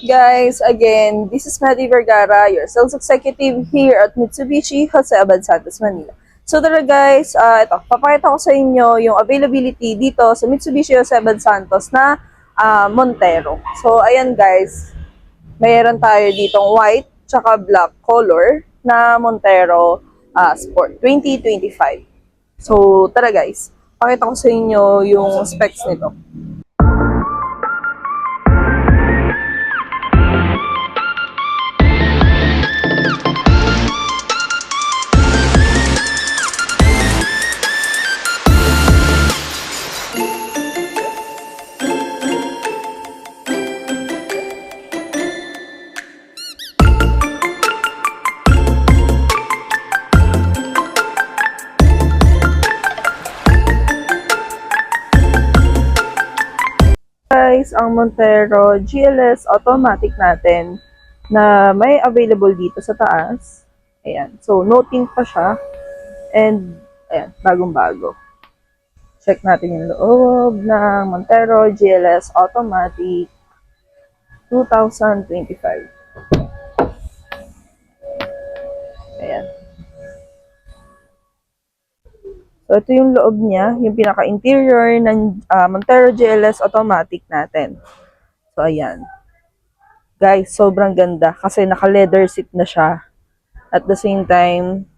guys? Again, this is Maddie Vergara, your sales executive here at Mitsubishi Jose Abad Santos, Manila. So tara guys, ito, papakita ko sa inyo yung availability dito sa Mitsubishi Jose Abad Santos na Montero. So ayan guys, mayroon tayo ditong white tsaka black color na Montero Sport 2025. So tara guys, pakita ko sa inyo yung specs nito. Guys, ang Montero GLS automatic natin na may available dito sa taas. Ayan. So, no-tint pa siya. And, ayan, bagong-bago. Check natin yung loob ng Montero GLS automatic 2025. Ayan. So, ito yung loob niya, yung pinaka-interior ng Montero GLS automatic natin. So, ayan. Guys, sobrang ganda kasi naka-leather seat na siya. At the same time,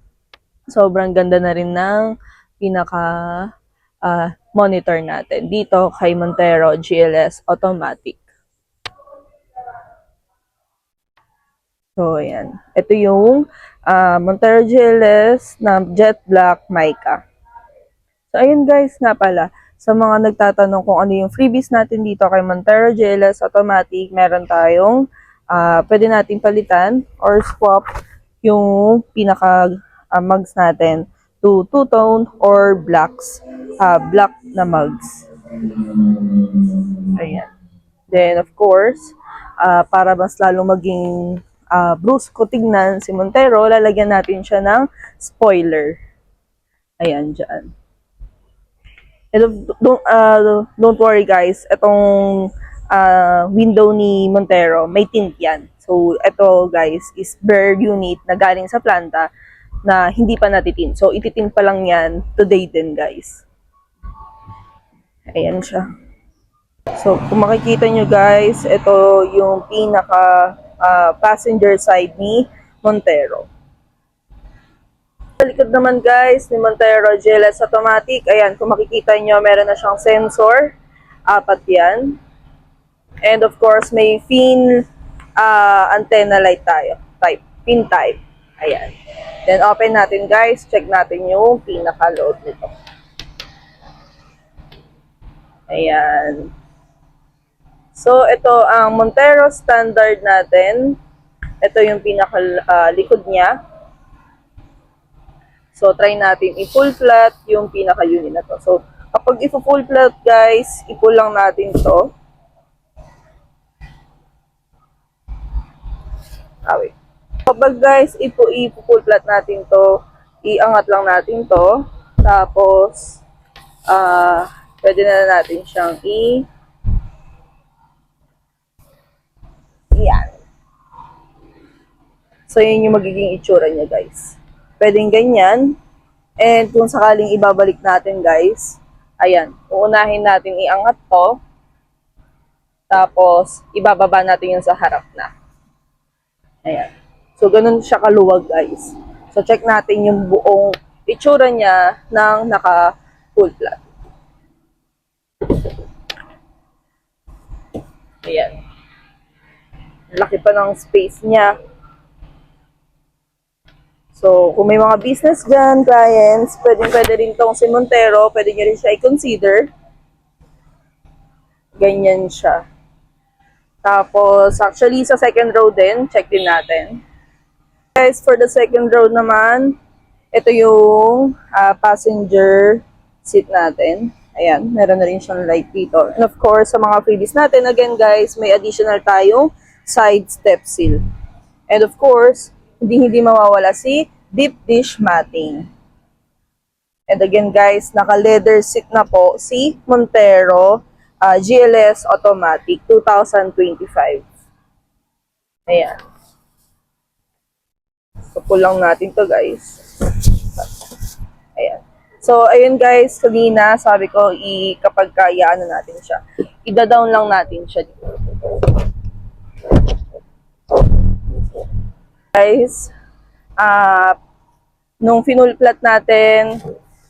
sobrang ganda na rin ng pinaka-monitor natin dito kay Montero GLS automatic. So, ayan. Ito yung Montero GLS na jet black mica. So, ayun guys, nga pala, sa mga nagtatanong kung ano yung freebies natin dito kay Montero GLS Automatic, meron tayong pwede nating palitan or swap yung pinaka-mugs natin to two-tone or blacks, black na mugs. Ayan. Then, of course, para mas lalong maging brusco tignan si Montero, lalagyan natin siya ng spoiler. Ayan, dyan. And don't worry guys, itong window ni Montero, may tint yan. So, ito guys, is bare unit na galing sa planta na hindi pa natitint. So, ititint pa lang yan today din guys. Ayan siya. So, kung makikita nyo guys, ito yung pinaka passenger side ni Montero. Sa likod naman guys ni Montero GLS Automatic, ayan, kung makikita nyo, meron na siyang sensor. 4 yan. And of course, may fin antenna light tayo. Pin type. Ayan. Then open natin guys, check natin yung pinaka-load nito. Ayan. So, ito ang Montero standard natin. Ito yung pinaka-likod niya. So, try natin i-full flat yung pinaka-unit na to. So, kapag i-full flat, guys, i-pull lang natin to. Wait. Kapag, guys, i-full flat natin to, iangat lang natin to. Tapos, pwede na natin siyang yan. So, yun yung magiging itsura niya, guys. Pwedeng ganyan. And kung sakaling ibabalik natin guys, ayan, uunahin natin iangat to. Tapos, ibababa natin yung sa harap na. Ayan. So, ganun siya kaluwag guys. So, check natin yung buong itsura niya ng naka-full flat. Ayan. Laki pa ng space niya. So, kung may mga business dyan, clients, pwede rin tong si Montero, pwede nyo rin siya i-consider. Ganyan siya. Tapos, actually, sa second row din, check din natin. Guys, for the second row naman, ito yung passenger seat natin. Ayan, meron na rin siyang light dito. And of course, sa mga freebies natin, again guys, may additional tayong side step seal. And of course, hindi mawawala si deep dish matting. And again guys, naka-leather seat na po si Montero GLS Automatic 2025. Ayan. So, pulang natin to guys. Ayan. So, ayun guys, kanina sabi ko, kapag kaya ano natin siya, ida-down lang natin siya dito. Guys, ah, nung finull flat natin,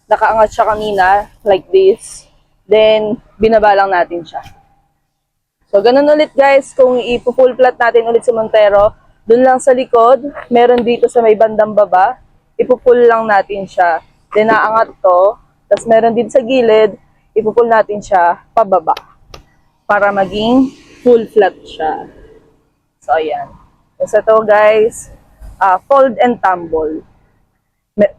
nakaangat siya kanina, like this. Then, binaba lang natin siya. So, ganun ulit guys, kung ipo-full flat natin ulit si Montero, dun lang sa likod, meron dito sa may bandang baba, ipo-full lang natin siya. Then, naangat to, tapos meron din sa gilid, ipo-full natin siya pababa para maging full flat siya. So, ayan. Tapos ito guys, fold and tumble.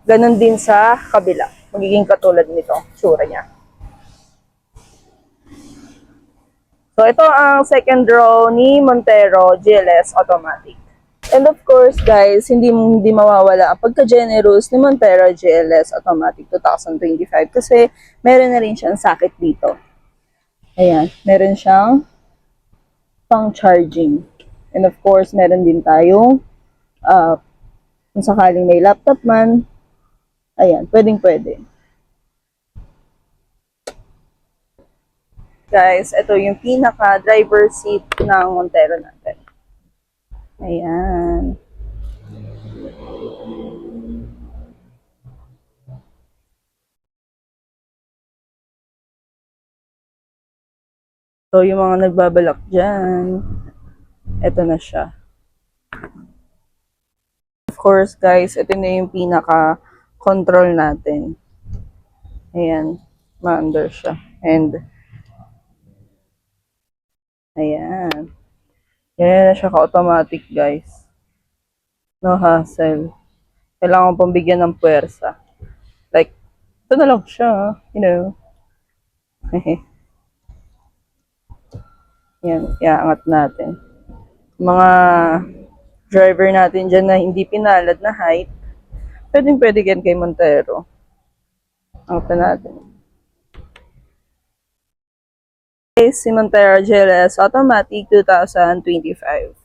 Ganun din sa kabila. Magiging katulad nito, tsura niya. So, ito ang second row ni Montero GLS Automatic. And of course, guys, hindi mawawala ang pagka-generous ni Montero GLS Automatic 2025 kasi meron na rin siyang socket dito. Ayan, meron siyang pang charging. And of course, meron din tayong kung sakaling may laptop man, ayan, pwedeng-pwede. Guys, ito yung pinaka driver seat ng Montero natin. Ayan. So, yung mga nagbabalak dyan, ito na siya. Of course, guys, ito na yung pinaka-control natin. Ayan, ma-under siya. And, ayan. Yan na siya ka-automatic, guys. No hassle. Kailangan pang bigyan ng puwersa. Like, ito na lang siya, you know. Yan, iaangat natin. Mga driver natin dyan na hindi pinalad na height, pwede yan kay Montero. Angat natin. Si Montero GLS Automatic 2025.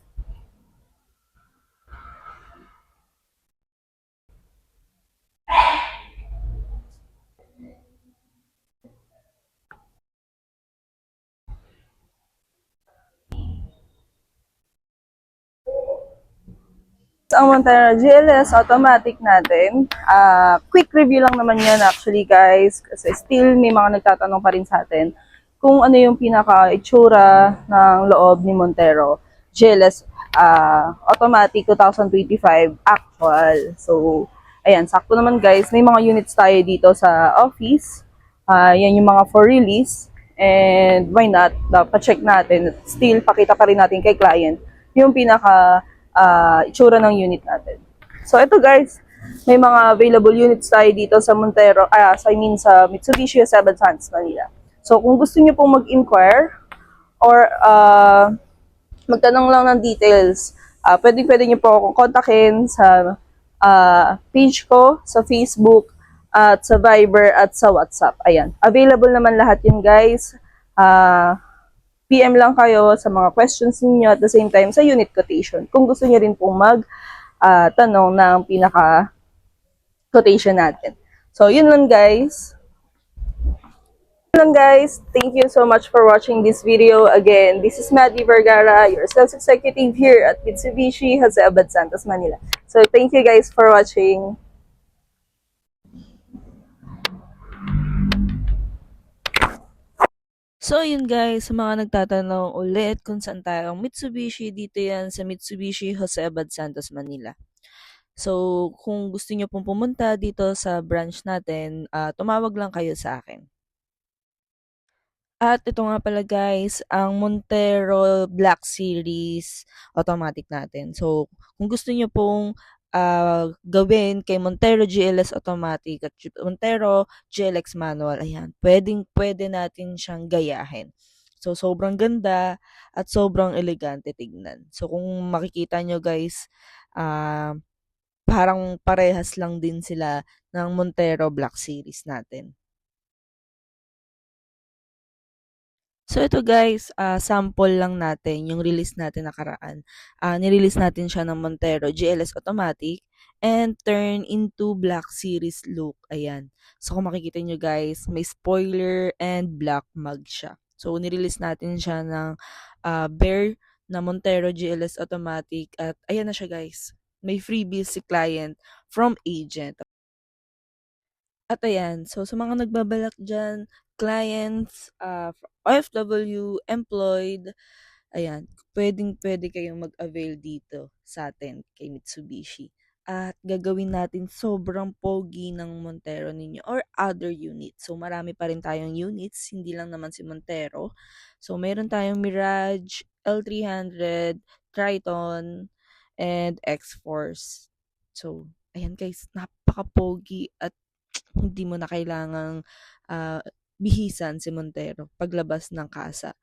Ang Montero GLS Automatic natin, quick review lang naman yan actually guys, kasi still may mga nagtatanong pa rin sa atin kung ano yung pinaka-itsura ng loob ni Montero GLS Automatic 2025 actual. So, ayan, sakto naman guys, may mga units tayo dito sa office, yan yung mga for release, and why not, pa-check natin, still pakita pa rin natin kay client yung pinaka itsura ng unit natin. So ito guys, may mga available units tayo dito sa Montero, sa Mitsubishi H7 Sans Manila. So kung gusto niyo pong mag-inquire or magtanong lang ng details, pwede niyo po akong kontakin sa page ko, sa Facebook, at sa Viber, at sa WhatsApp. Ayan. Available naman lahat yun guys. PM lang kayo sa mga questions niyo at the same time sa unit quotation. Kung gusto niyo rin pong tanong ng pinaka quotation natin. So, yun lang guys. Thank you so much for watching this video. Again, this is Maddie Vergara, your sales executive here at Mitsubishi Jose Abad Santos, Manila. So, thank you guys for watching. So, yun guys, sa mga nagtatanong ulit kung saan tayong Mitsubishi, dito yan sa Mitsubishi Jose Abad Santos, Manila. So, kung gusto nyo pong pumunta dito sa branch natin, tumawag lang kayo sa akin. At ito nga pala guys, ang Montero Black Series automatic natin. So, kung gusto nyo pong gawin kay Montero GLS Automatic at Montero GLX Manual, ayan, pwede natin siyang gayahin. So, sobrang ganda at sobrang elegante tignan. So, kung makikita nyo guys, parang parehas lang din sila ng Montero Black Series natin. So ito guys, sample lang natin yung release natin nakaraan. Nirelease natin siya ng Montero GLS Automatic and turn into Black Series look. Ayan. So kung makikita nyo guys, may spoiler and black mug siya. So nirelease natin siya ng bare na Montero GLS Automatic at ayan na siya guys. May freebies si client from agent. At ayan, so sa mga nagbabalak dyan, clients, OFW, employed, ayan, pwedeng-pwede kayong mag-avail dito sa atin kay Mitsubishi. At gagawin natin sobrang pogi ng Montero ninyo or other units. So marami pa rin tayong units, hindi lang naman si Montero. So meron tayong Mirage, L300, Triton, and X-Force. So, ayan guys, napaka-pogi at hindi mo na kailangang bihisan si Montero paglabas ng kasa.